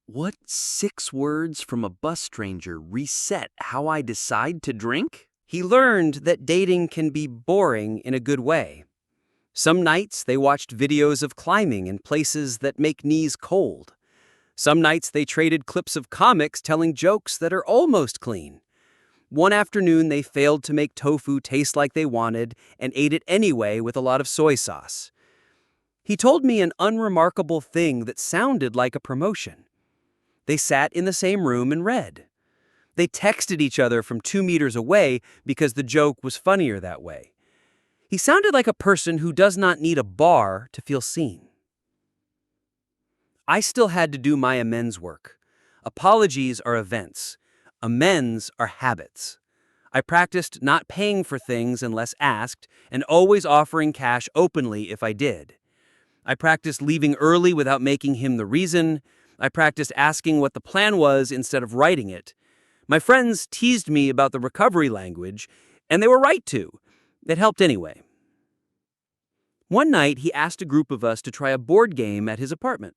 What 6 words from a bus stranger reset how I decide to drink? He learned that dating can be boring in a good way. Some nights they watched videos of climbing in places that make knees cold. Some nights they traded clips of comics telling jokes that are almost clean. One afternoon they failed to make tofu taste like they wanted and ate it anyway with a lot of soy sauce. He told me an unremarkable thing that sounded like a promotion. They sat in the same room and read. They texted each other from 2 meters away because the joke was funnier that way. He sounded like a person who does not need a bar to feel seen. I still had to do my amends work. Apologies are events. Amends are habits. I practiced not paying for things unless asked and always offering cash openly if I did. I practiced leaving early without making him the reason. I practiced asking what the plan was instead of writing it. My friends teased me about the recovery language, and they were right to. It helped anyway. One night, he asked a group of us to try a board game at his apartment.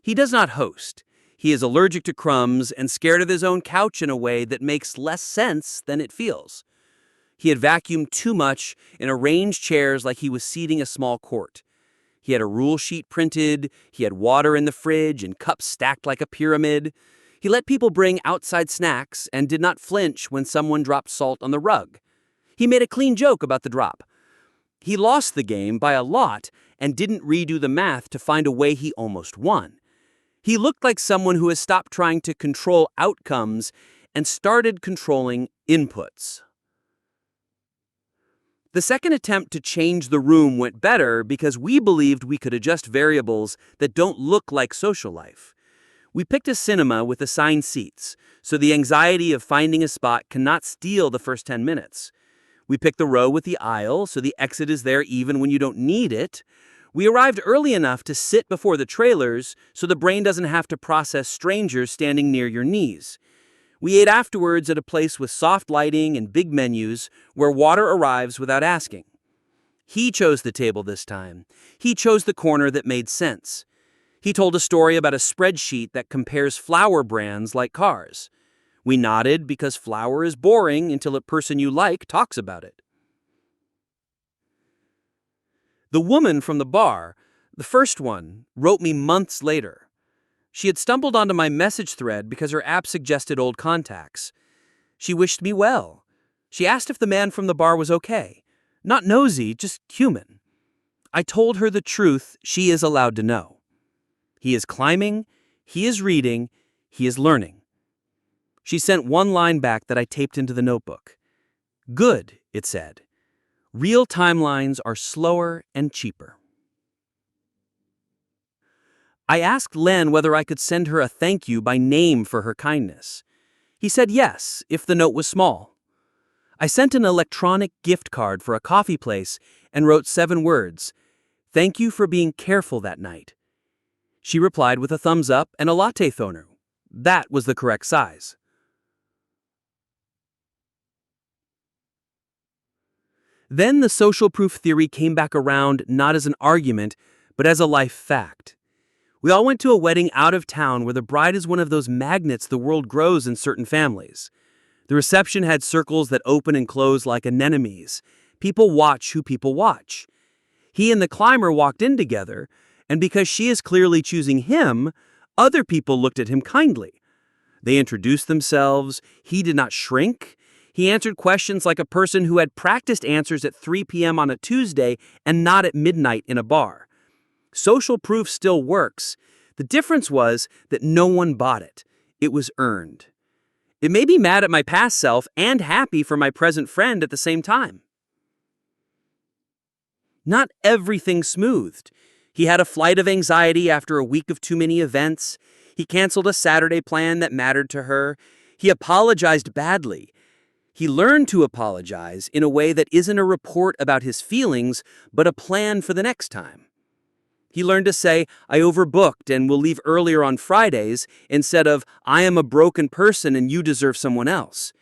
He does not host. He is allergic to crumbs and scared of his own couch in a way that makes less sense than it feels. He had vacuumed too much and arranged chairs like he was seating a small court. He had a rule sheet printed, he had water in the fridge and cups stacked like a pyramid. He let people bring outside snacks and did not flinch when someone dropped salt on the rug. He made a clean joke about the drop. He lost the game by a lot and didn't redo the math to find a way he almost won. He looked like someone who has stopped trying to control outcomes and started controlling inputs. The second attempt to change the room went better because we believed we could adjust variables that don't look like social life. We picked a cinema with assigned seats, so the anxiety of finding a spot cannot steal the first 10 minutes. We picked the row with the aisle, so the exit is there even when you don't need it. We arrived early enough to sit before the trailers, so the brain doesn't have to process strangers standing near your knees. We ate afterwards at a place with soft lighting and big menus where water arrives without asking. He chose the table this time. He chose the corner that made sense. He told a story about a spreadsheet that compares flower brands like cars. We nodded because flower is boring until a person you like talks about it. The woman from the bar, the first one, wrote me months later. She had stumbled onto my message thread because her app suggested old contacts. She wished me well. She asked if the man from the bar was okay. Not nosy, just human. I told her the truth she is allowed to know. He is climbing, he is reading, he is learning. She sent one line back that I taped into the notebook. Good, it said. Real timelines are slower and cheaper. I asked Len whether I could send her a thank you by name for her kindness. He said yes, if the note was small. I sent an electronic gift card for a coffee place and wrote 7 words. Thank you for being careful that night. She replied with a thumbs up and a latte thoner. That was the correct size. Then the social proof theory came back around not as an argument, but as a life fact. We all went to a wedding out of town where the bride is one of those magnets the world grows in certain families. The reception had circles that open and close like anemones. People watch who people watch. He and the climber walked in together, and because she is clearly choosing him, other people looked at him kindly. They introduced themselves. He did not shrink. He answered questions like a person who had practiced answers at 3 p.m. on a Tuesday and not at midnight in a bar. Social proof still works. The difference was that no one bought it. It was earned. It made me mad at my past self and happy for my present friend at the same time. Not everything smoothed. He had a flight of anxiety after a week of too many events. He canceled a Saturday plan that mattered to her. He apologized badly. He learned to apologize in a way that isn't a report about his feelings, but a plan for the next time. He learned to say, I overbooked and will leave earlier on Fridays, instead of, I am a broken person and you deserve someone else.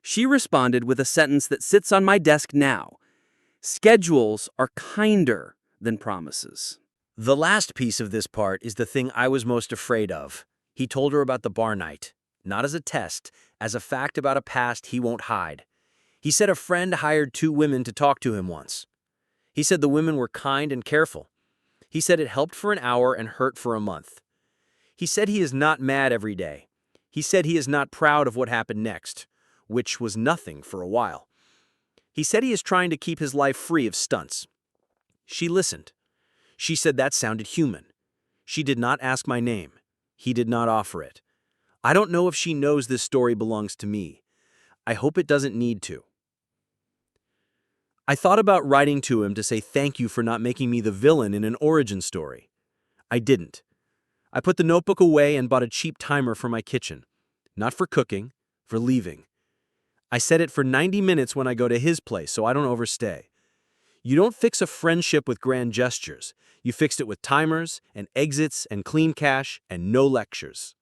She responded with a sentence that sits on my desk now. Schedules are kinder than promises. The last piece of this part is the thing I was most afraid of. He told her about the bar night, not as a test, as a fact about a past he won't hide. He said a friend hired 2 women to talk to him once. He said the women were kind and careful. He said it helped for an hour and hurt for a month. He said he is not mad every day. He said he is not proud of what happened next, which was nothing for a while. He said he is trying to keep his life free of stunts. She listened. She said that sounded human. She did not ask my name. He did not offer it. I don't know if she knows this story belongs to me. I hope it doesn't need to. I thought about writing to him to say thank you for not making me the villain in an origin story. I didn't. I put the notebook away and bought a cheap timer for my kitchen. Not for cooking, for leaving. I set it for 90 minutes when I go to his place so I don't overstay. You don't fix a friendship with grand gestures. You fixed it with timers and exits and clean cash and no lectures.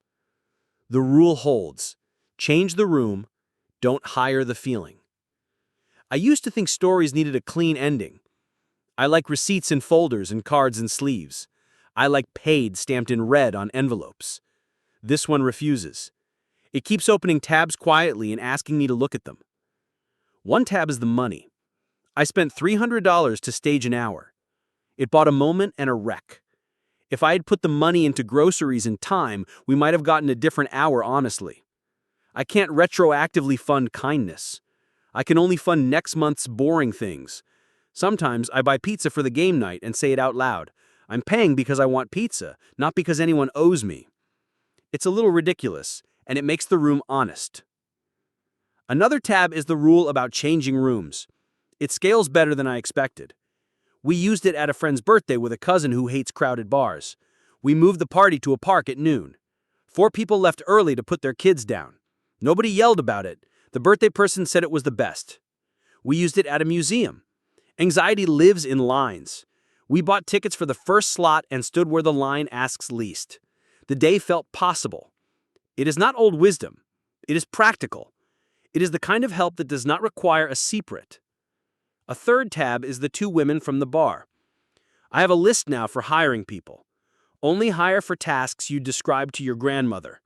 The rule holds. Change the room, don't hire the feeling. I used to think stories needed a clean ending. I like receipts in folders and cards in sleeves. I like paid stamped in red on envelopes. This one refuses. It keeps opening tabs quietly and asking me to look at them. One tab is the money. I spent $300 to stage an hour. It bought a moment and a wreck. If I had put the money into groceries and time, we might have gotten a different hour honestly. I can't retroactively fund kindness. I can only fund next month's boring things. Sometimes I buy pizza for the game night and say it out loud. I'm paying because I want pizza, not because anyone owes me. It's a little ridiculous, and it makes the room honest. Another tab is the rule about changing rooms. It scales better than I expected. We used it at a friend's birthday with a cousin who hates crowded bars. We moved the party to a park at noon. 4 people left early to put their kids down. Nobody yelled about it. The birthday person said it was the best. We used it at a museum. Anxiety lives in lines. We bought tickets for the first slot and stood where the line asks least. The day felt possible. It is not old wisdom. It is practical. It is the kind of help that does not require a secret. A third tab is the 2 women from the bar. I have a list now for hiring people. Only hire for tasks you described to your grandmother.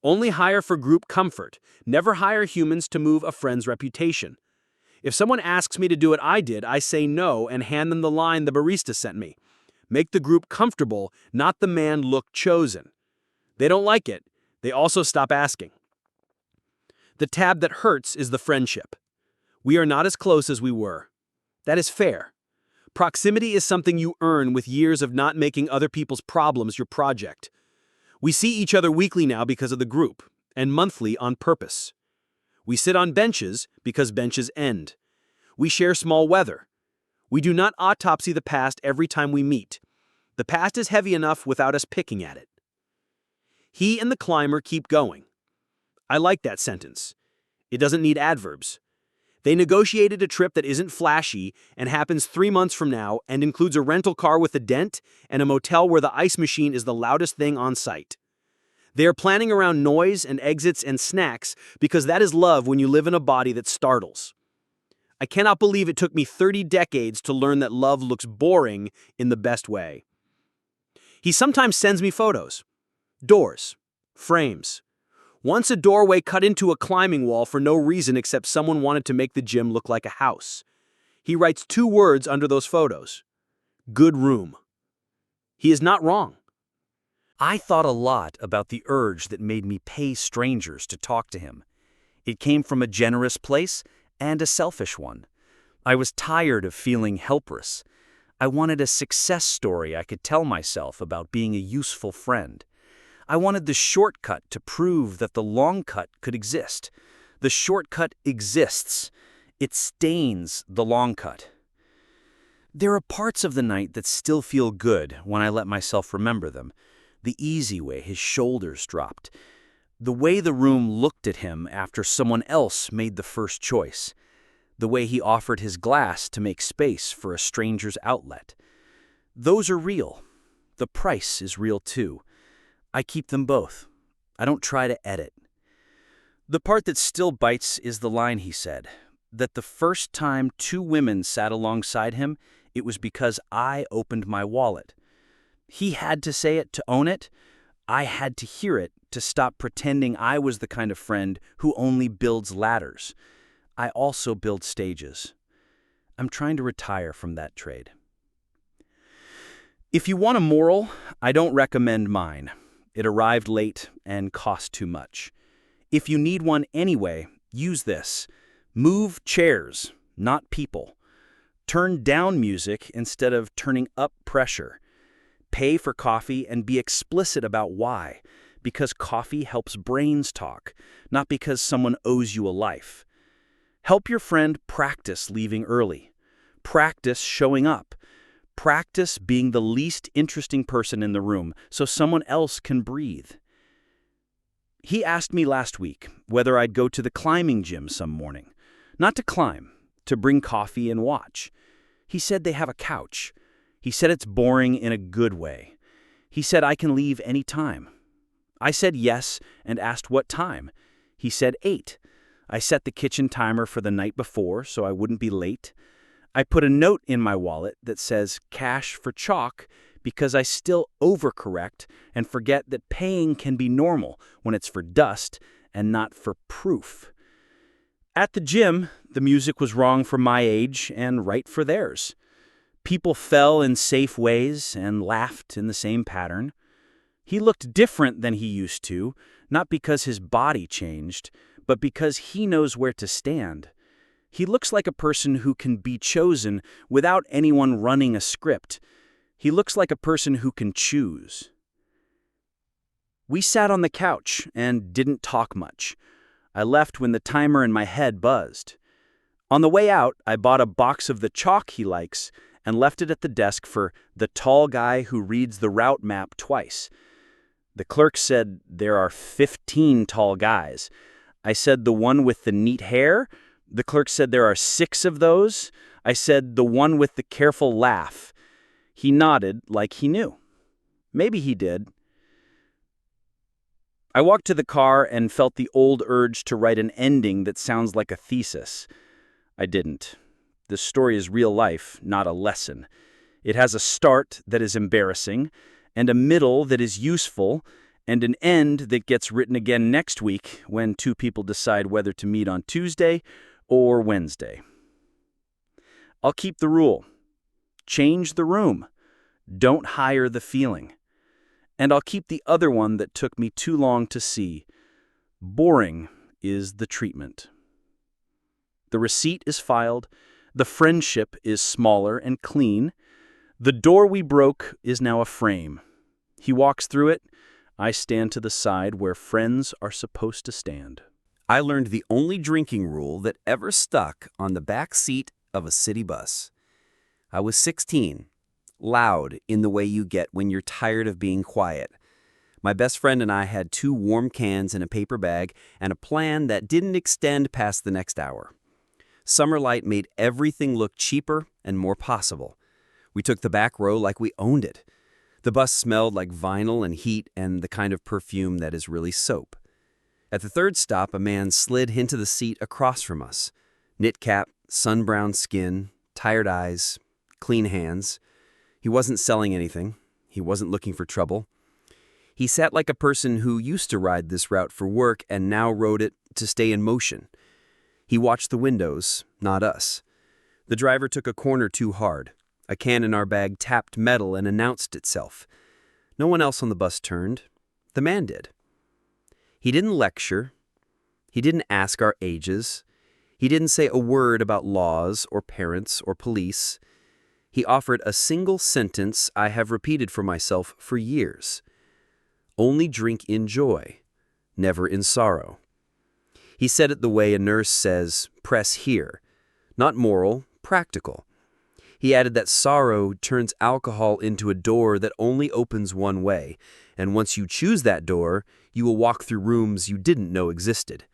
Only hire for group comfort. Never hire humans to move a friend's reputation. If someone asks me to do what I did, I say no and hand them the line the barista sent me. Make the group comfortable, not the man look chosen. They don't like it. They also stop asking. The tab that hurts is the friendship. We are not as close as we were. That is fair. Proximity is something you earn with years of not making other people's problems your project. We see each other weekly now because of the group, and monthly on purpose. We sit on benches because benches end. We share small weather. We do not autopsy the past every time we meet. The past is heavy enough without us picking at it. He and the climber keep going. I like that sentence. It doesn't need adverbs. They negotiated a trip that isn't flashy and happens 3 months from now and includes a rental car with a dent and a motel where the ice machine is the loudest thing on site. They are planning around noise and exits and snacks because that is love when you live in a body that startles. I cannot believe it took me 30 decades to learn that love looks boring in the best way. He sometimes sends me photos. Doors. Frames. Once a doorway cut into a climbing wall for no reason except someone wanted to make the gym look like a house. He writes 2 words under those photos. Good room. He is not wrong. I thought a lot about the urge that made me pay strangers to talk to him. It came from a generous place and a selfish one. I was tired of feeling helpless. I wanted a success story I could tell myself about being a useful friend. I wanted the shortcut to prove that the long cut could exist. The shortcut exists. It stains the long cut. There are parts of the night that still feel good when I let myself remember them. The easy way his shoulders dropped. The way the room looked at him after someone else made the first choice. The way he offered his glass to make space for a stranger's outlet. Those are real. The price is real too. I keep them both. I don't try to edit. The part that still bites is the line he said, that the first time 2 women sat alongside him, it was because I opened my wallet. He had to say it to own it. I had to hear it to stop pretending I was the kind of friend who only builds ladders. I also build stages. I'm trying to retire from that trade. If you want a moral, I don't recommend mine. It arrived late and cost too much. If you need one anyway, use this. Move chairs, not people. Turn down music instead of turning up pressure. Pay for coffee and be explicit about why, because coffee helps brains talk, not because someone owes you a life. Help your friend practice leaving early. Practice showing up. Practice being the least interesting person in the room so someone else can breathe. He asked me last week whether I'd go to the climbing gym some morning. Not to climb, to bring coffee and watch. He said they have a couch. He said it's boring in a good way. He said I can leave any time. I said yes and asked what time. He said 8. I set the kitchen timer for the night before so I wouldn't be late. I put a note in my wallet that says cash for chalk because I still overcorrect and forget that paying can be normal when it's for dust and not for proof. At the gym, the music was wrong for my age and right for theirs. People fell in safe ways and laughed in the same pattern. He looked different than he used to, not because his body changed, but because he knows where to stand. He looks like a person who can be chosen without anyone running a script. He looks like a person who can choose. We sat on the couch and didn't talk much. I left when the timer in my head buzzed. On the way out, I bought a box of the chalk he likes and left it at the desk for the tall guy who reads the route map twice. The clerk said there are 15 tall guys. I said the one with the neat hair. The clerk said there are 6 of those. I said the one with the careful laugh. He nodded like he knew. Maybe he did. I walked to the car and felt the old urge to write an ending that sounds like a thesis. I didn't. This story is real life, not a lesson. It has a start that is embarrassing, and a middle that is useful, and an end that gets written again next week when 2 people decide whether to meet on Tuesday or Wednesday. I'll keep the rule. Change the room. Don't hire the feeling. And I'll keep the other one that took me too long to see. Boring is the treatment. The receipt is filed. The friendship is smaller and clean. The door we broke is now a frame. He walks through it. I stand to the side where friends are supposed to stand. I learned the only drinking rule that ever stuck on the back seat of a city bus. I was 16, loud in the way you get when you're tired of being quiet. My best friend and I had 2 warm cans in a paper bag and a plan that didn't extend past the next hour. Summer light made everything look cheaper and more possible. We took the back row like we owned it. The bus smelled like vinyl and heat and the kind of perfume that is really soap. At the 3rd stop, a man slid into the seat across from us. Knit cap, sun-browned skin, tired eyes, clean hands. He wasn't selling anything. He wasn't looking for trouble. He sat like a person who used to ride this route for work and now rode it to stay in motion. He watched the windows, not us. The driver took a corner too hard. A can in our bag tapped metal and announced itself. No one else on the bus turned. The man did. He didn't lecture. He didn't ask our ages. He didn't say a word about laws or parents or police. He offered a single sentence I have repeated for myself for years. Only drink in joy, never in sorrow. He said it the way a nurse says, press here. Not moral, practical. He added that sorrow turns alcohol into a door that only opens one way, and once you choose that door, you will walk through rooms you didn't know existed.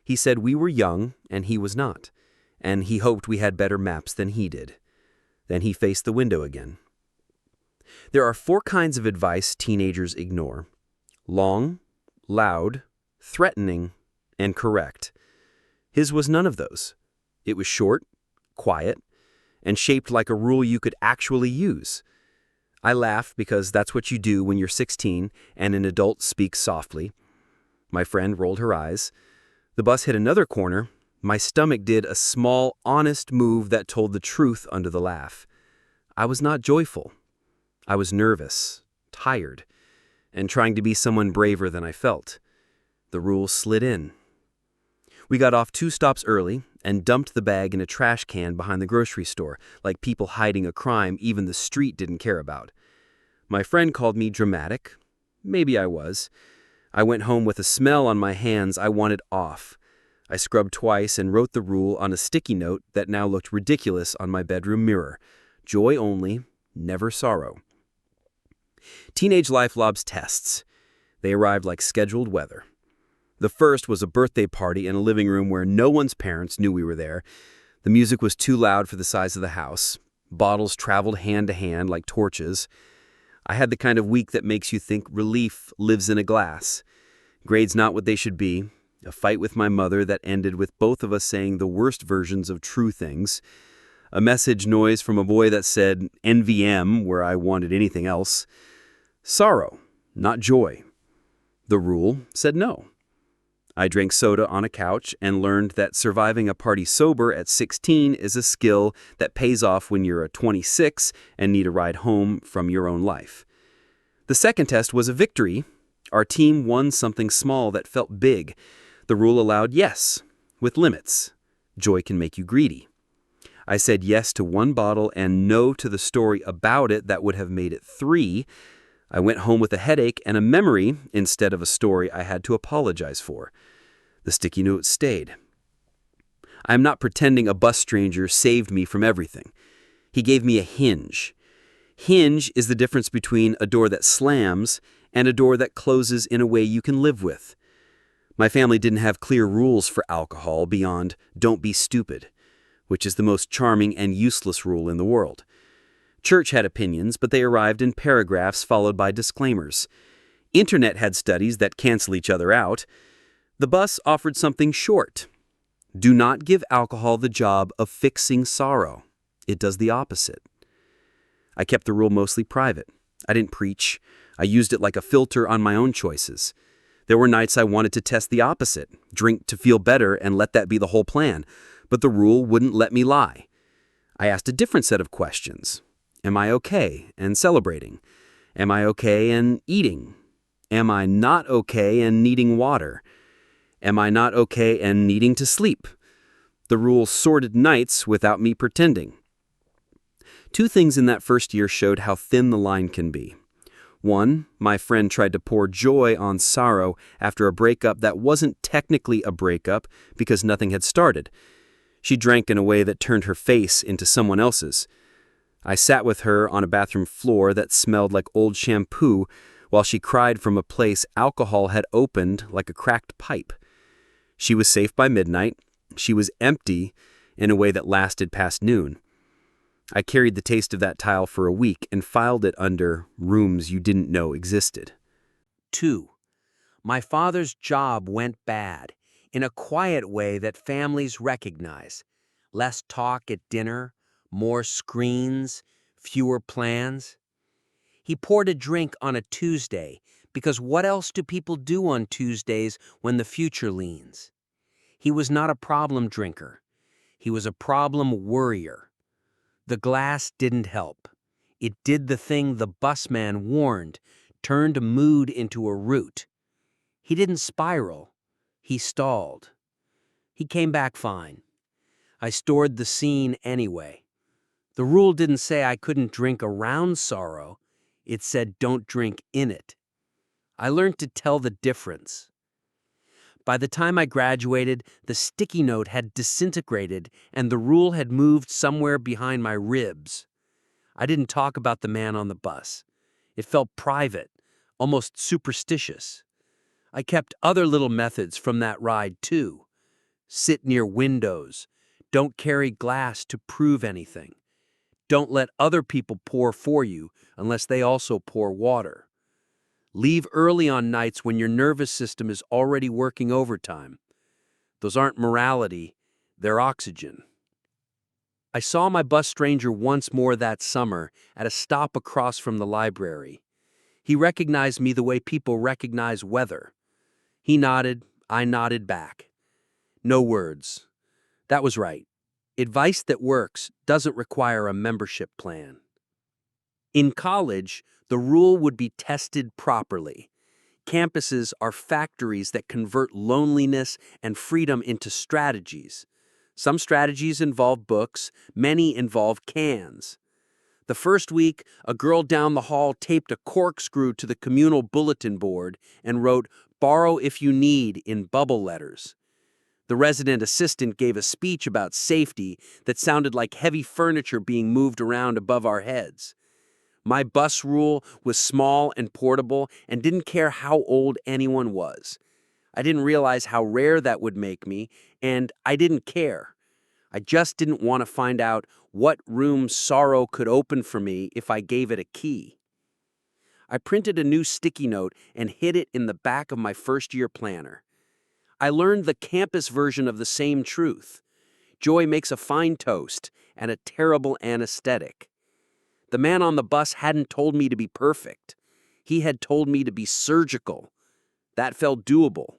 He said we were young, and he was not, and he hoped we had better maps than he did. Then he faced the window again. There are 4 kinds of advice teenagers ignore: long, loud, threatening, and correct. His was none of those. It was short, quiet, and shaped like a rule you could actually use. I laugh because that's what you do when you're 16 and an adult speaks softly. My friend rolled her eyes. The bus hit another corner. My stomach did a small, honest move that told the truth under the laugh. I was not joyful. I was nervous, tired, and trying to be someone braver than I felt. The rule slid in. We got off 2 stops early and dumped the bag in a trash can behind the grocery store, like people hiding a crime even the street didn't care about. My friend called me dramatic. Maybe I was. I went home with a smell on my hands I wanted off. I scrubbed twice and wrote the rule on a sticky note that now looked ridiculous on my bedroom mirror. Joy only, never sorrow. Teenage life lobs tests. They arrived like scheduled weather. The first was a birthday party in a living room where no one's parents knew we were there. The music was too loud for the size of the house. Bottles traveled hand to hand like torches. I had the kind of week that makes you think relief lives in a glass. Grades not what they should be. A fight with my mother that ended with both of us saying the worst versions of true things. A message noise from a boy that said NVM where I wanted anything else. Sorrow, not joy. The rule said no. I drank soda on a couch and learned that surviving a party sober at 16 is a skill that pays off when you're 26 and need a ride home from your own life. The second test was a victory. Our team won something small that felt big. The rule allowed yes, with limits. Joy can make you greedy. I said yes to 1 bottle and no to the story about it that would have made it 3. I went home with a headache and a memory instead of a story I had to apologize for. The sticky note stayed. I am not pretending a bus stranger saved me from everything. He gave me a hinge. Hinge is the difference between a door that slams and a door that closes in a way you can live with. My family didn't have clear rules for alcohol beyond don't be stupid, which is the most charming and useless rule in the world. Church had opinions, but they arrived in paragraphs followed by disclaimers. Internet had studies that cancel each other out. The bus offered something short. Do not give alcohol the job of fixing sorrow. It does the opposite. I kept the rule mostly private. I didn't preach. I used it like a filter on my own choices. There were nights I wanted to test the opposite, drink to feel better and let that be the whole plan, but the rule wouldn't let me lie. I asked a different set of questions. Am I okay and celebrating? Am I okay and eating? Am I not okay and needing water? Am I not okay and needing to sleep? The rule sorted nights without me pretending. 2 things in that first year showed how thin the line can be. 1, my friend tried to pour joy on sorrow after a breakup that wasn't technically a breakup because nothing had started. She drank in a way that turned her face into someone else's. I sat with her on a bathroom floor that smelled like old shampoo while she cried from a place alcohol had opened like a cracked pipe. She was safe by midnight. She was empty in a way that lasted past noon. I carried the taste of that tile for a week and filed it under rooms you didn't know existed. 2. My father's job went bad, in a quiet way that families recognize. Less talk at dinner, more screens, fewer plans. He poured a drink on a Tuesday, because what else do people do on Tuesdays when the future leans? He was not a problem drinker. He was a problem worrier. The glass didn't help. It did the thing the busman warned, turned a mood into a root. He didn't spiral. He stalled. He came back fine. I stored the scene anyway. The rule didn't say I couldn't drink around sorrow. It said don't drink in it. I learned to tell the difference. By the time I graduated, the sticky note had disintegrated and the rule had moved somewhere behind my ribs. I didn't talk about the man on the bus. It felt private, almost superstitious. I kept other little methods from that ride too. Sit near windows. Don't carry glass to prove anything. Don't let other people pour for you unless they also pour water. Leave early on nights when your nervous system is already working overtime. Those aren't morality, they're oxygen. I saw my bus stranger once more that summer at a stop across from the library. He recognized me the way people recognize weather. He nodded, I nodded back. No words. That was right. Advice that works doesn't require a membership plan. In college, the rule would be tested properly. Campuses are factories that convert loneliness and freedom into strategies. Some strategies involve books, many involve cans. The first week, a girl down the hall taped a corkscrew to the communal bulletin board and wrote, "Borrow if you need," in bubble letters. The resident assistant gave a speech about safety that sounded like heavy furniture being moved around above our heads. My bus rule was small and portable and didn't care how old anyone was. I didn't realize how rare that would make me, and I didn't care. I just didn't want to find out what room sorrow could open for me if I gave it a key. I printed a new sticky note and hid it in the back of my first-year planner. I learned the campus version of the same truth. Joy makes a fine toast and a terrible anesthetic. The man on the bus hadn't told me to be perfect. He had told me to be surgical. That felt doable.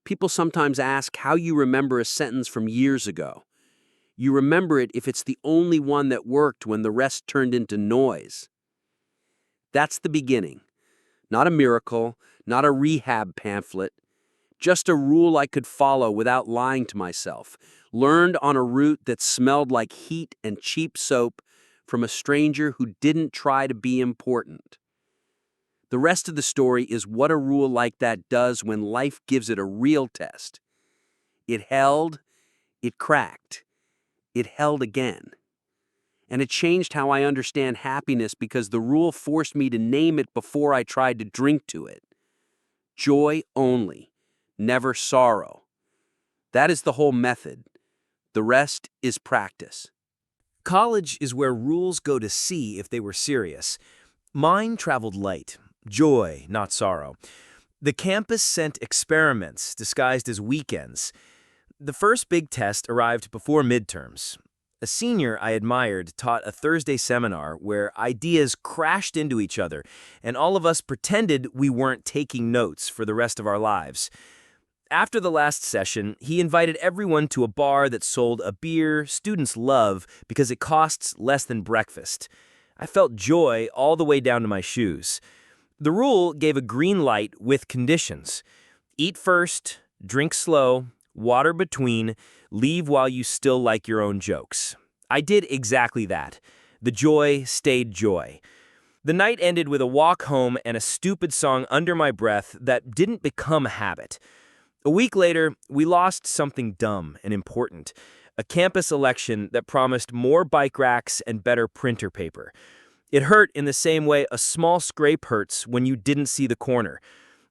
People sometimes ask how you remember a sentence from years ago. You remember it if it's the only one that worked when the rest turned into noise. That's the beginning. Not a miracle, not a rehab pamphlet, just a rule I could follow without lying to myself, learned on a route that smelled like heat and cheap soap from a stranger who didn't try to be important. The rest of the story is what a rule like that does when life gives it a real test. It held, it cracked, it held again. And it changed how I understand happiness because the rule forced me to name it before I tried to drink to it. Joy only, never sorrow. That is the whole method. The rest is practice. College is where rules go to see if they were serious. Mine traveled light, joy, not sorrow. The campus sent experiments disguised as weekends. The first big test arrived before midterms. A senior I admired taught a Thursday seminar where ideas crashed into each other, and all of us pretended we weren't taking notes for the rest of our lives. After the last session, he invited everyone to a bar that sold a beer students love because it costs less than breakfast. I felt joy all the way down to my shoes. The rule gave a green light with conditions. Eat first, drink slow, water between, leave while you still like your own jokes. I did exactly that. The joy stayed joy. The night ended with a walk home and a stupid song under my breath that didn't become a habit. A week later, we lost something dumb and important, a campus election that promised more bike racks and better printer paper. It hurt in the same way a small scrape hurts when you didn't see the corner.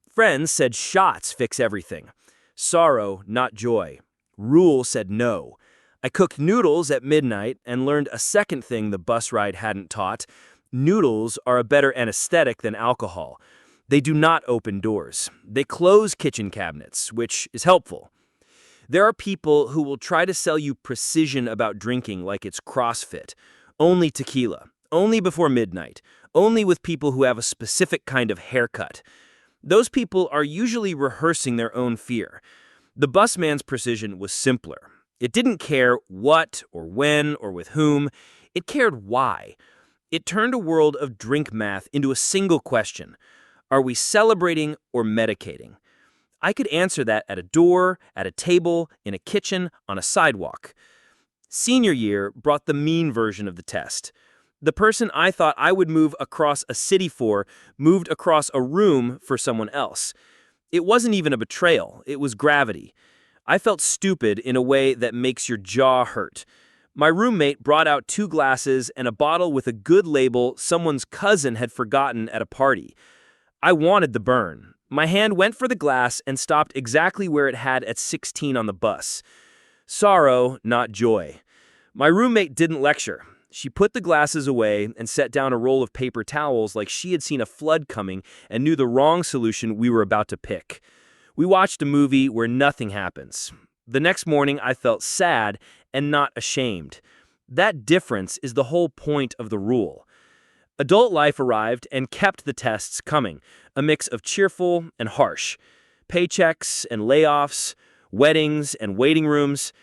Friends said shots fix everything. Sorrow, not joy. Rule said no. I cooked noodles at midnight and learned a second thing the bus ride hadn't taught. Noodles are a better anesthetic than alcohol. They do not open doors. They close kitchen cabinets, which is helpful. There are people who will try to sell you precision about drinking like it's CrossFit. Only tequila. Only before midnight. Only with people who have a specific kind of haircut. Those people are usually rehearsing their own fear. The busman's precision was simpler. It didn't care what or when or with whom. It cared why. It turned a world of drink math into a single question. Are we celebrating or medicating? I could answer that at a door, at a table, in a kitchen, on a sidewalk. Senior year brought the mean version of the test. The person I thought I would move across a city for moved across a room for someone else. It wasn't even a betrayal. It was gravity. I felt stupid in a way that makes your jaw hurt. My roommate brought out 2 glasses and a bottle with a good label someone's cousin had forgotten at a party. I wanted the burn. My hand went for the glass and stopped exactly where it had at 16 on the bus. Sorrow, not joy. My roommate didn't lecture. She put the glasses away and set down a roll of paper towels like she had seen a flood coming and knew the wrong solution we were about to pick. We watched a movie where nothing happens. The next morning, I felt sad and not ashamed. That difference is the whole point of the rule. Adult life arrived and kept the tests coming, a mix of cheerful and harsh. paychecks and layoffs, weddings and waiting rooms.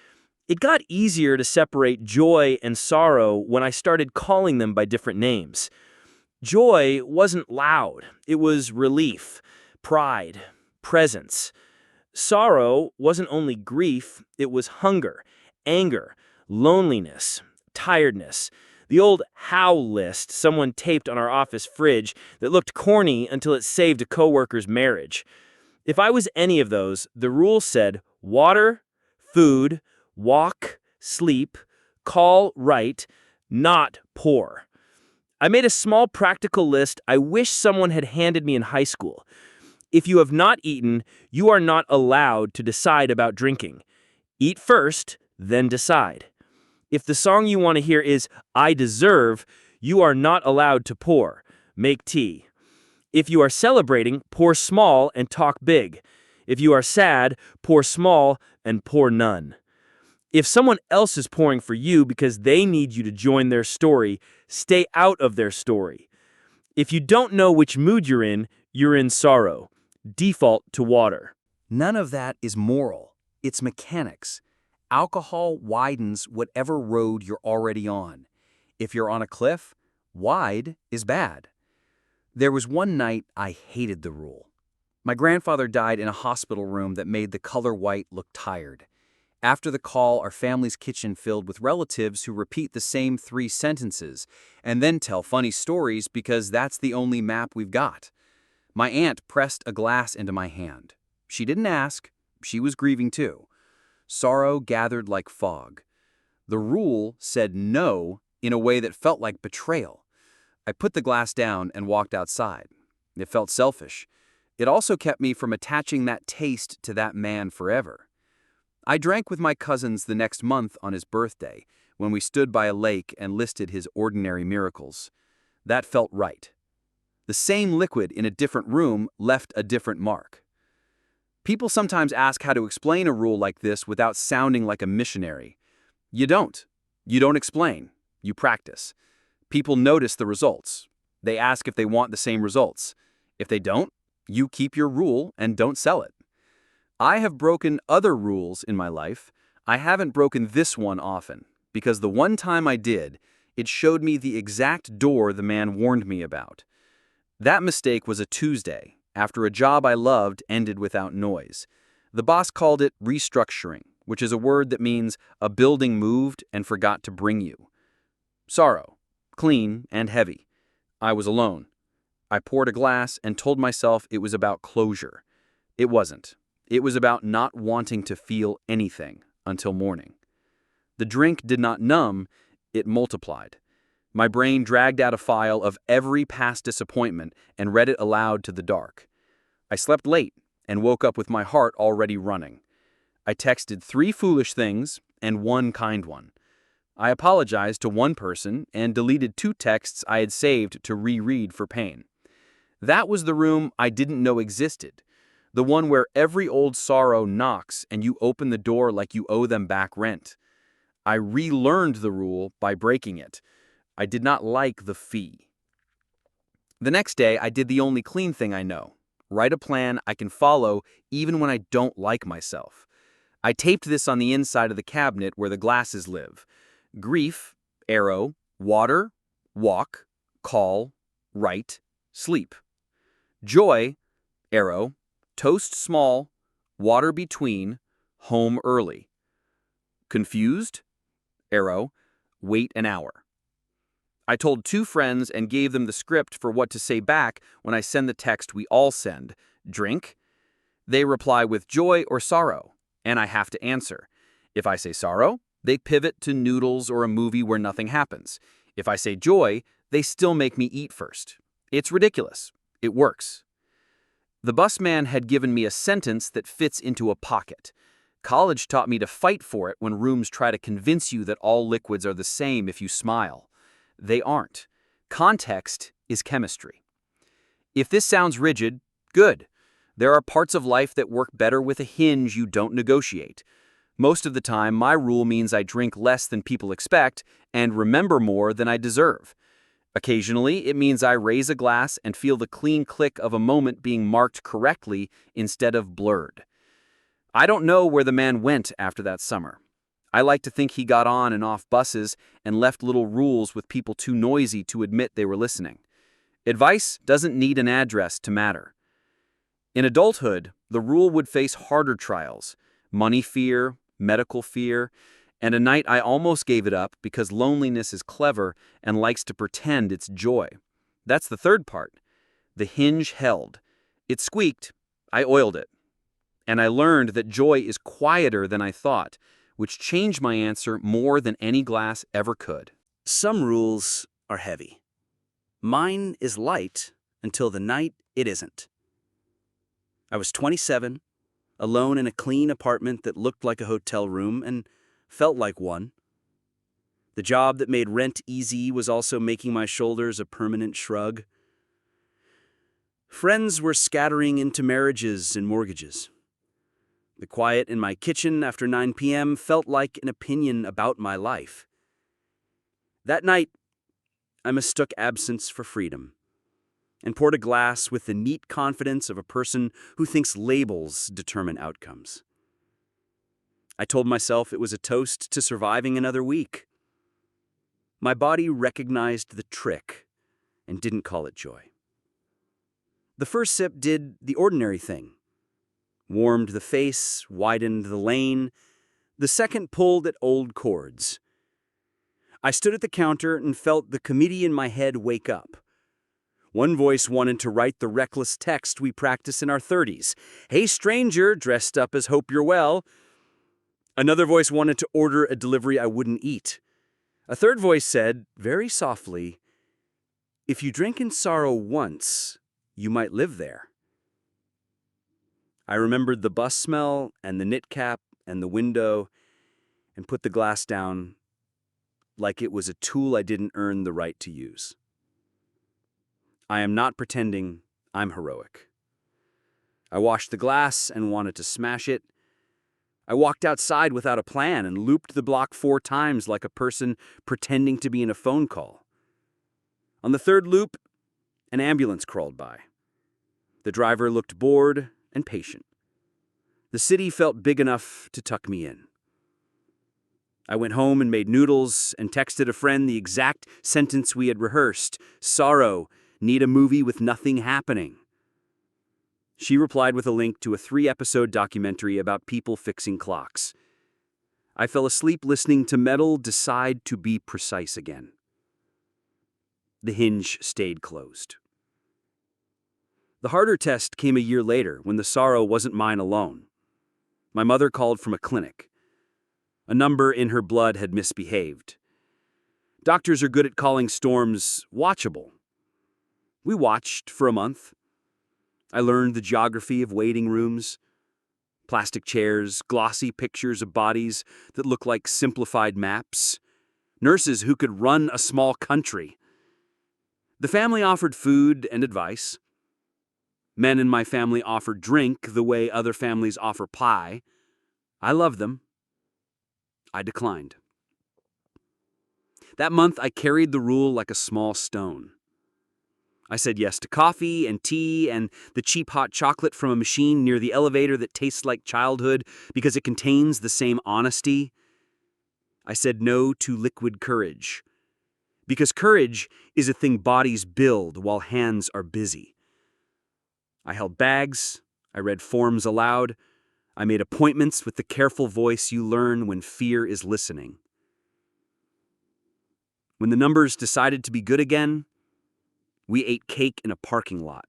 It got easier to separate joy and sorrow when I started calling them by different names. Joy wasn't loud. It was relief, pride, presence. Sorrow wasn't only grief, it was hunger, anger, loneliness, tiredness. The old how list someone taped on our office fridge that looked corny until it saved a coworker's marriage. If I was any of those, the rule said water, food, walk, sleep, call, write, not poor. I made a small practical list I wish someone had handed me in high school. If you have not eaten, you are not allowed to decide about drinking. Eat first, then decide. If the song you want to hear is I Deserve, you are not allowed to pour. Make tea. If you are celebrating, pour small and talk big. If you are sad, pour small and pour none. If someone else is pouring for you because they need you to join their story, stay out of their story. If you don't know which mood you're in sorrow. Default to water. None of that is moral. It's mechanics. Alcohol widens whatever road you're already on. If you're on a cliff, wide is bad. There was one night I hated the rule. My grandfather died in a hospital room that made the color white look tired. After the call, our family's kitchen filled with relatives who repeat the same 3 sentences and then tell funny stories because that's the only map we've got. My aunt pressed a glass into my hand. She didn't ask. She was grieving too. Sorrow gathered like fog. The rule said no in a way that felt like betrayal. I put the glass down and walked outside. It felt selfish. It also kept me from attaching that taste to that man forever. I drank with my cousins the next month on his birthday, when we stood by a lake and listed his ordinary miracles. That felt right. The same liquid in a different room left a different mark. People sometimes ask how to explain a rule like this without sounding like a missionary. You don't. You don't explain. You practice. People notice the results. They ask if they want the same results. If they don't, you keep your rule and don't sell it. I have broken other rules in my life. I haven't broken this one often, because the one time I did, it showed me the exact door the man warned me about. That mistake was a Tuesday, after a job I loved ended without noise. The boss called it restructuring, which is a word that means a building moved and forgot to bring you. Sorrow, clean and heavy. I was alone. I poured a glass and told myself it was about closure. It wasn't. It was about not wanting to feel anything until morning. The drink did not numb, it multiplied. My brain dragged out a file of every past disappointment and read it aloud to the dark. I slept late and woke up with my heart already running. I texted 3 foolish things and 1 kind one. I apologized to 1 person and deleted 2 texts I had saved to reread for pain. That was the room I didn't know existed, the one where every old sorrow knocks and you open the door like you owe them back rent. I relearned the rule by breaking it. I did not like the fee. The next day, I did the only clean thing I know. Write a plan I can follow even when I don't like myself. I taped this on the inside of the cabinet where the glasses live. Grief, arrow, water, walk, call, write, sleep. Joy, arrow, toast small, water between, home early. Confused, arrow, wait an hour. I told 2 friends and gave them the script for what to say back when I send the text we all send. Drink? They reply with joy or sorrow, and I have to answer. If I say sorrow, they pivot to noodles or a movie where nothing happens. If I say joy, they still make me eat first. It's ridiculous. It works. The busman had given me a sentence that fits into a pocket. College taught me to fight for it when rooms try to convince you that all liquids are the same if you smile. They aren't. Context is chemistry. If this sounds rigid, good. There are parts of life that work better with a hinge you don't negotiate. Most of the time, my rule means I drink less than people expect and remember more than I deserve. Occasionally, it means I raise a glass and feel the clean click of a moment being marked correctly instead of blurred. I don't know where the man went after that summer. I like to think he got on and off buses and left little rules with people too noisy to admit they were listening. Advice doesn't need an address to matter. In adulthood, the rule would face harder trials: money fear, medical fear, and a night I almost gave it up because loneliness is clever and likes to pretend it's joy. That's the third part. The hinge held. It squeaked. I oiled it. And I learned that joy is quieter than I thought, which changed my answer more than any glass ever could. Some rules are heavy. Mine is light until the night it isn't. I was 27, alone in a clean apartment that looked like a hotel room and felt like one. The job that made rent easy was also making my shoulders a permanent shrug. Friends were scattering into marriages and mortgages. The quiet in my kitchen after 9 p.m. felt like an opinion about my life. That night, I mistook absence for freedom and poured a glass with the neat confidence of a person who thinks labels determine outcomes. I told myself it was a toast to surviving another week. My body recognized the trick and didn't call it joy. The first sip did the ordinary thing. Warmed the face, widened the lane. The second pulled at old chords. I stood at the counter and felt the committee in my head wake up. One voice wanted to write the reckless text we practice in our 30s. "Hey stranger, dressed up as hope you're well." Another voice wanted to order a delivery I wouldn't eat. A third voice said, very softly, "If you drink in sorrow once, you might live there." I remembered the bus smell and the knit cap and the window and put the glass down like it was a tool I didn't earn the right to use. I am not pretending I'm heroic. I washed the glass and wanted to smash it. I walked outside without a plan and looped the block 4 times like a person pretending to be in a phone call. On the third loop, an ambulance crawled by. The driver looked bored and patient. The city felt big enough to tuck me in. I went home and made noodles and texted a friend the exact sentence we had rehearsed: "Sorrow, need a movie with nothing happening." She replied with a link to a 3-episode documentary about people fixing clocks. I fell asleep listening to metal decide to be precise again. The hinge stayed closed. The harder test came a year later when the sorrow wasn't mine alone. My mother called from a clinic. A number in her blood had misbehaved. Doctors are good at calling storms watchable. We watched for a month. I learned the geography of waiting rooms. Plastic chairs, glossy pictures of bodies that look like simplified maps. Nurses who could run a small country. The family offered food and advice. Men in my family offered drink the way other families offer pie. I loved them. I declined. That month, I carried the rule like a small stone. I said yes to coffee and tea and the cheap hot chocolate from a machine near the elevator that tastes like childhood because it contains the same honesty. I said no to liquid courage, because courage is a thing bodies build while hands are busy. I held bags, I read forms aloud, I made appointments with the careful voice you learn when fear is listening. When the numbers decided to be good again, we ate cake in a parking lot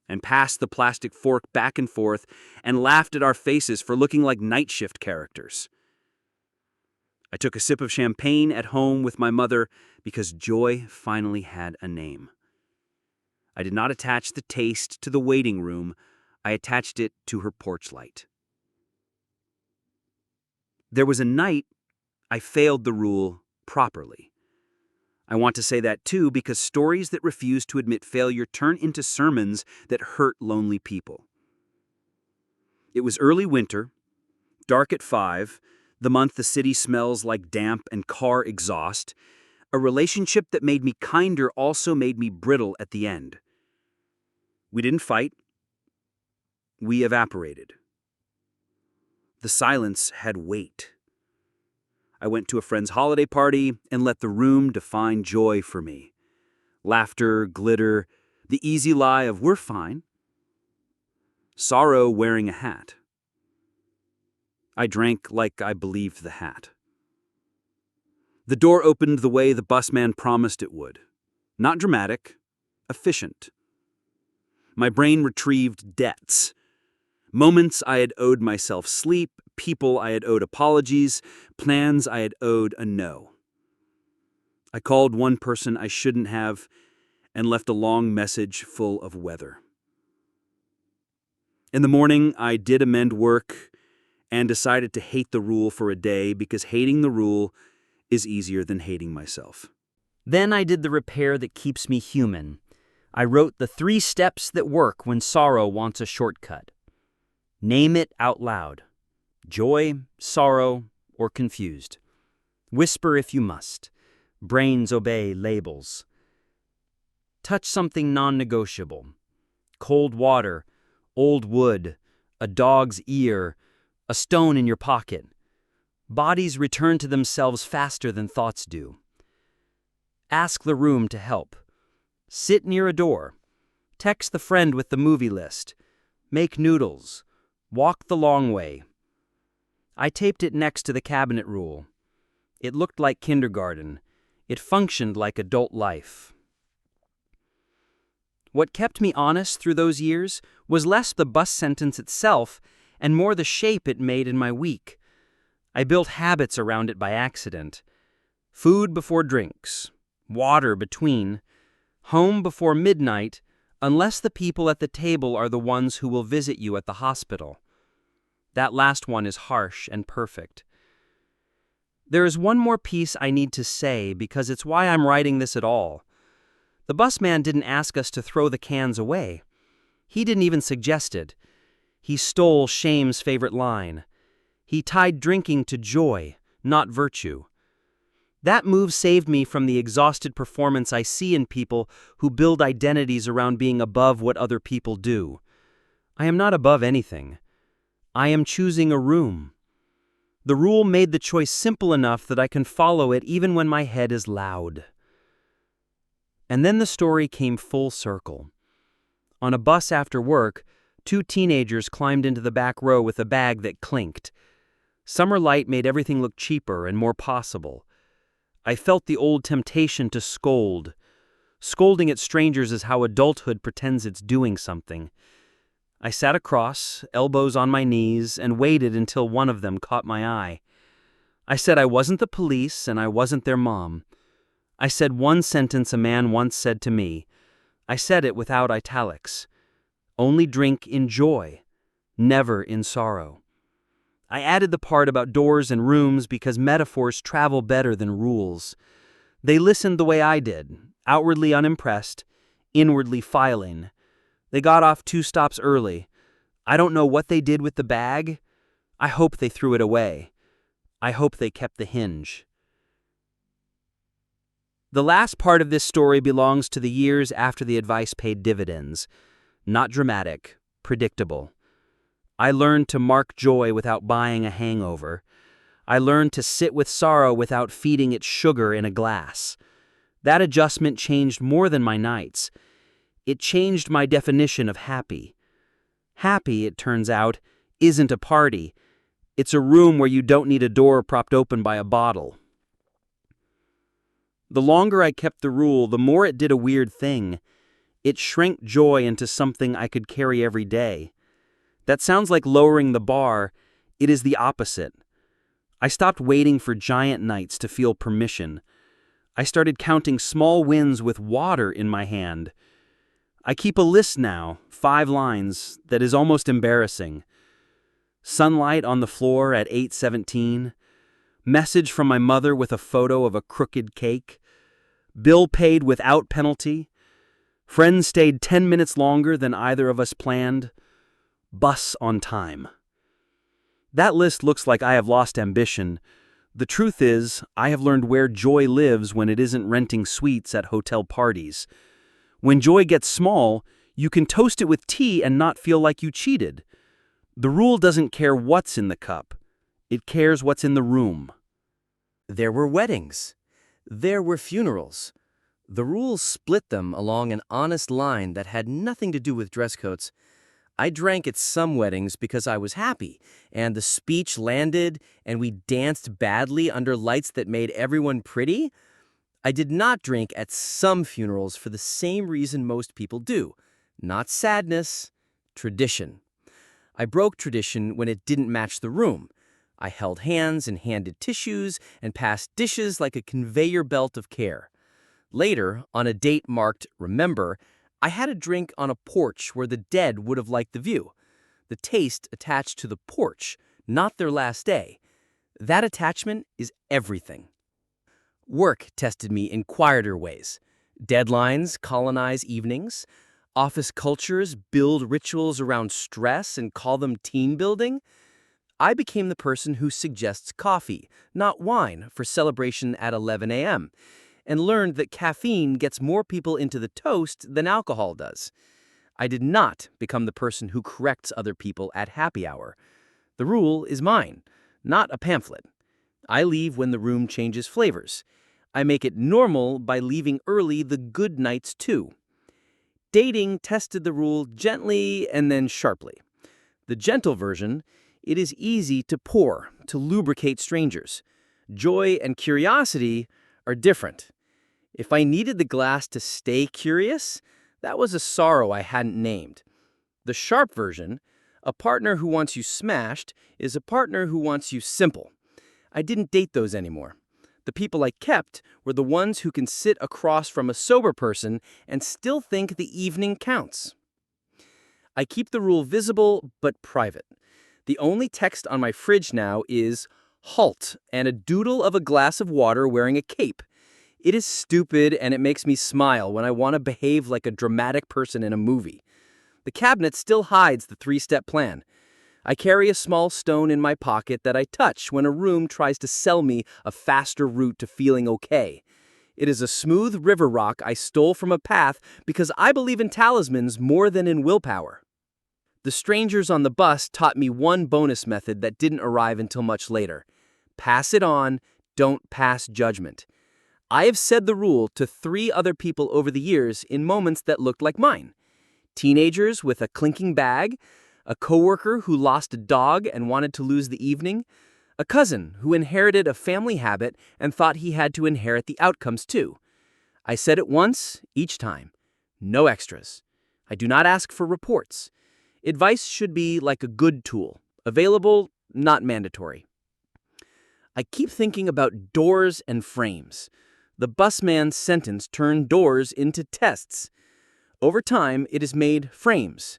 and passed the plastic fork back and forth and laughed at our faces for looking like night shift characters. I took a sip of champagne at home with my mother because joy finally had a name. I did not attach the taste to the waiting room. I attached it to her porch light. There was a night I failed the rule properly. I want to say that too because stories that refuse to admit failure turn into sermons that hurt lonely people. It was early winter, dark at 5, the month the city smells like damp and car exhaust. A relationship that made me kinder also made me brittle at the end. We didn't fight. We evaporated. The silence had weight. I went to a friend's holiday party and let the room define joy for me. Laughter, glitter, the easy lie of we're fine. Sorrow wearing a hat. I drank like I believed the hat. The door opened the way the busman promised it would. Not dramatic, efficient. My brain retrieved debts. Moments I had owed myself sleep, people I had owed apologies, plans I had owed a no. I called one person I shouldn't have and left a long message full of weather. In the morning, I did amend work and decided to hate the rule for a day because hating the rule is easier than hating myself. Then I did the repair that keeps me human. I wrote the 3 steps that work when sorrow wants a shortcut. Name it out loud. Joy, sorrow, or confused. Whisper if you must. Brains obey labels. Touch something non-negotiable. Cold water, old wood, a dog's ear, a stone in your pocket. Bodies return to themselves faster than thoughts do. Ask the room to help. Sit near a door. Text the friend with the movie list. Make noodles. Walk the long way. I taped it next to the cabinet rule. It looked like kindergarten. It functioned like adult life. What kept me honest through those years was less the bus sentence itself and more the shape it made in my week. I built habits around it by accident. Food before drinks, water between, home before midnight, unless the people at the table are the ones who will visit you at the hospital. That last one is harsh and perfect. There is one more piece I need to say because it's why I'm writing this at all. The busman didn't ask us to throw the cans away. He didn't even suggest it. He stole shame's favorite line. He tied drinking to joy, not virtue. That move saved me from the exhausted performance I see in people who build identities around being above what other people do. I am not above anything. I am choosing a room. The rule made the choice simple enough that I can follow it even when my head is loud. And then the story came full circle. On a bus after work, 2 teenagers climbed into the back row with a bag that clinked. Summer light made everything look cheaper and more possible. I felt the old temptation to scold. Scolding at strangers is how adulthood pretends it's doing something. I sat across, elbows on my knees, and waited until one of them caught my eye. I said I wasn't the police and I wasn't their mom. I said one sentence a man once said to me. I said it without italics. Only drink in joy, never in sorrow. I added the part about doors and rooms because metaphors travel better than rules. They listened the way I did, outwardly unimpressed, inwardly filing. They got off 2 stops early. I don't know what they did with the bag. I hope they threw it away. I hope they kept the hinge. The last part of this story belongs to the years after the advice paid dividends. Not dramatic, predictable. I learned to mark joy without buying a hangover. I learned to sit with sorrow without feeding it sugar in a glass. That adjustment changed more than my nights. It changed my definition of happy. Happy, it turns out, isn't a party. It's a room where you don't need a door propped open by a bottle. The longer I kept the rule, the more it did a weird thing. It shrank joy into something I could carry every day. That sounds like lowering the bar. It is the opposite. I stopped waiting for giant nights to feel permission. I started counting small wins with water in my hand. I keep a list now, 5 lines, that is almost embarrassing. Sunlight on the floor at 8:17. Message from my mother with a photo of a crooked cake. Bill paid without penalty. Friends stayed 10 minutes longer than either of us planned. Bus on time. That list looks like I have lost ambition, The truth is, I have learned where joy lives when it isn't renting suites at hotel parties. When joy gets small, you can toast it with tea and not feel like you cheated. The rule doesn't care what's in the cup. It cares what's in the room. There were weddings. There were funerals. The rules split them along an honest line that had nothing to do with dress codes. I drank at some weddings because I was happy, and the speech landed, and we danced badly under lights that made everyone pretty. I did not drink at some funerals for the same reason most people do. Not sadness, tradition. I broke tradition when it didn't match the room. I held hands and handed tissues and passed dishes like a conveyor belt of care. Later, on a date marked Remember, I had a drink on a porch where the dead would have liked the view. The taste attached to the porch, not their last day. That attachment is everything. Work tested me in quieter ways. Deadlines colonize evenings. Office cultures build rituals around stress and call them team building. I became the person who suggests coffee, not wine, for celebration at 11 a.m., and learned that caffeine gets more people into the toast than alcohol does. I did not become the person who corrects other people at happy hour. The rule is mine, not a pamphlet. I leave when the room changes flavors. I make it normal by leaving early the good nights too. Dating tested the rule gently and then sharply. The gentle version: it is easy to pour, to lubricate strangers. Joy and curiosity are different. If I needed the glass to stay curious, that was a sorrow I hadn't named. The sharp version: a partner who wants you smashed is a partner who wants you simple. I didn't date those anymore. The people I kept were the ones who can sit across from a sober person and still think the evening counts. I keep the rule visible but private. The only text on my fridge now is "Halt" and a doodle of a glass of water wearing a cape. It is stupid and it makes me smile when I want to behave like a dramatic person in a movie. The cabinet still hides the three-step plan. I carry a small stone in my pocket that I touch when a room tries to sell me a faster route to feeling okay. It is a smooth river rock I stole from a path because I believe in talismans more than in willpower. The strangers on the bus taught me one bonus method that didn't arrive until much later. Pass it on, don't pass judgment. I have said the rule to 3 other people over the years in moments that looked like mine. Teenagers with a clinking bag, a coworker who lost a dog and wanted to lose the evening, a cousin who inherited a family habit and thought he had to inherit the outcomes too. I said it once, each time. No extras. I do not ask for reports. Advice should be like a good tool, available, not mandatory. I keep thinking about doors and frames. The busman's sentence turned doors into tests. Over time, it has made frames.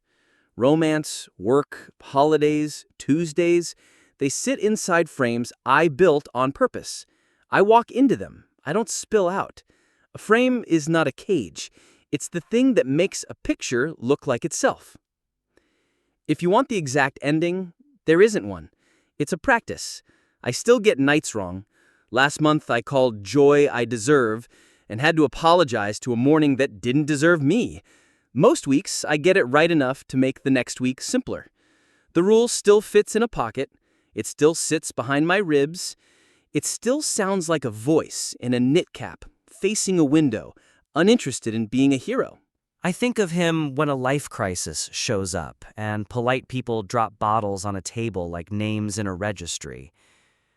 Romance, work, holidays, Tuesdays, they sit inside frames I built on purpose. I walk into them. I don't spill out. A frame is not a cage. It's the thing that makes a picture look like itself. If you want the exact ending, there isn't one. It's a practice. I still get nights wrong. Last month, I called Joy I Deserve and had to apologize to a morning that didn't deserve me. Most weeks, I get it right enough to make the next week simpler. The rule still fits in a pocket. It still sits behind my ribs. It still sounds like a voice in a knit cap, facing a window, uninterested in being a hero. I think of him when a life crisis shows up and polite people drop bottles on a table like names in a registry.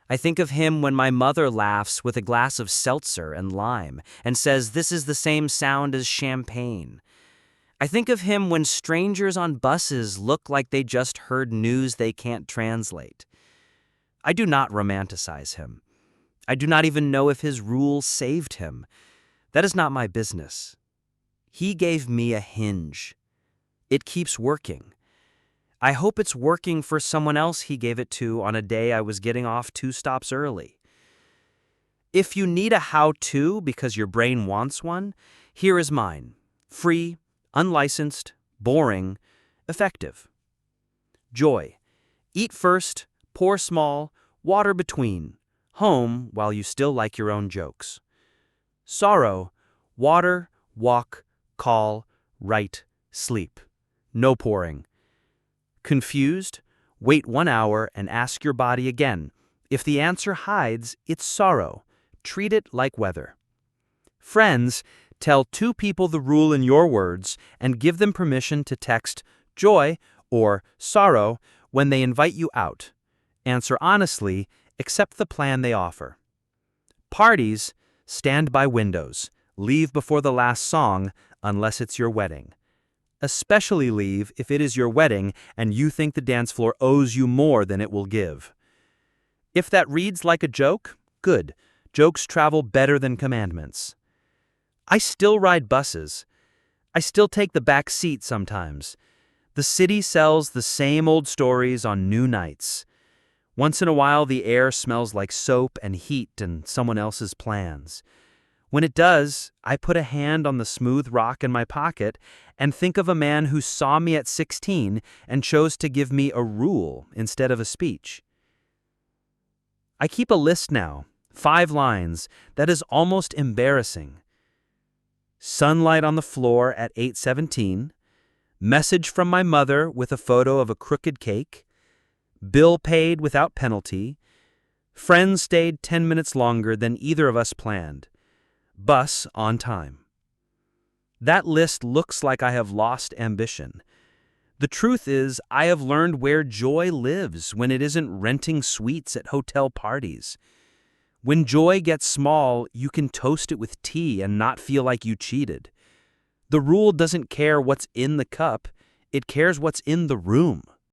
I think of him when my mother laughs with a glass of seltzer and lime and says this is the same sound as champagne. I think of him when strangers on buses look like they just heard news they can't translate. I do not romanticize him. I do not even know if his rule saved him. That is not my business. He gave me a hinge. It keeps working. I hope it's working for someone else he gave it to on a day I was getting off 2 stops early. If you need a how-to because your brain wants one, here is mine. Free, unlicensed, boring, effective. Joy. Eat first, pour small, water between. Home while you still like your own jokes. Sorrow, water, walk, call, write, sleep. No pouring. Confused? Wait 1 hour and ask your body again. If the answer hides, it's sorrow. Treat it like weather. Friends, tell 2 people the rule in your words and give them permission to text joy or sorrow when they invite you out. Answer honestly, accept the plan they offer. Parties, stand by windows. Leave before the last song unless it's your wedding. Especially leave if it is your wedding and you think the dance floor owes you more than it will give. If that reads like a joke, good. Jokes travel better than commandments. I still ride buses. I still take the back seat sometimes. The city sells the same old stories on new nights. Once in a while, the air smells like soap and heat and someone else's plans. When it does, I put a hand on the smooth rock in my pocket and think of a man who saw me at 16 and chose to give me a rule instead of a speech. I keep a list now, 5 lines, that is almost embarrassing. Sunlight on the floor at 8:17, message from my mother with a photo of a crooked cake, bill paid without penalty, friends stayed 10 minutes longer than either of us planned, bus on time. That list looks like I have lost ambition. The truth is, I have learned where joy lives when it isn't renting suites at hotel parties. When joy gets small, you can toast it with tea and not feel like you cheated. The rule doesn't care what's in the cup, it cares what's in the room.